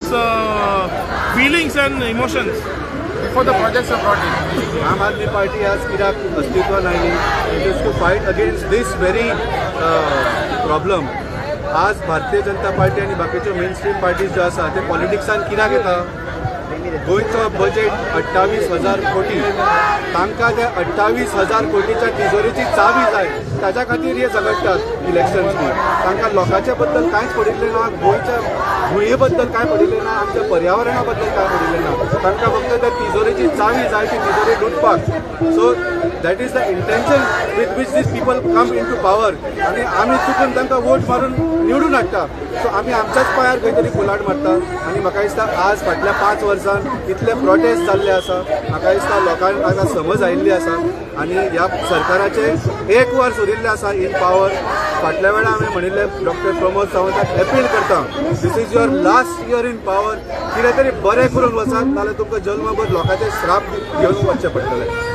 people's feelings and emotions before the projects are brought in. Aam Aadmi Party has कित्याक अस्तित्वान oily. It is to fight against this very problem. आज Bharatiya Janata party आणि बाकीच्यो main stream parties ज्यो आसा ते पॉलिटिक्सान कित्याक येता. गोंयचो बजेट 28,000 कोटी. तांकां त्या 28,000 कोटीच्या तिजोरीची चावी जाय. ताच्या खातीर हे झगडटात इलेक्शन्सनी. तांकां लोकांच्या बद्दल कांयच पडिल्लें ना, गोंयच्या भुंये बद्दल कांय पडिल्लें ना, आमच्या पर्यावरणा बद्दल कांय पडिल्लें ना. तांकां फक्त त्या तिजोरीची चावी जाय, ती तिजोरी लुटपाक. So that is the intention with which these people come into power. आनी आमी चुकून तांकां वोट मारून निवडून हाडटा. सो आमी आमच्याच पांयार खंय तरी कुलाड मारता. आनी म्हाका दिसता आज फाटल्या 5 वर्सां इतले प्रोटेस्ट जाल्ले आसा. म्हाका दिसता लोकांक आतां समज आयिल्ली आसा आनी ह्या सरकाराचे 1 वर्स उरिल्लें आसा इन पॉवर. फाटल्या वेळा हांवें म्हणिल्लें डॉक्टर प्रमोद सावंताक अपील करता, this is your last year in power. कितें तरी बरें करून वचात, नाल्यार तुमकां जल्मभर लोकांचे श्राप घेवन वचचें पडटलें.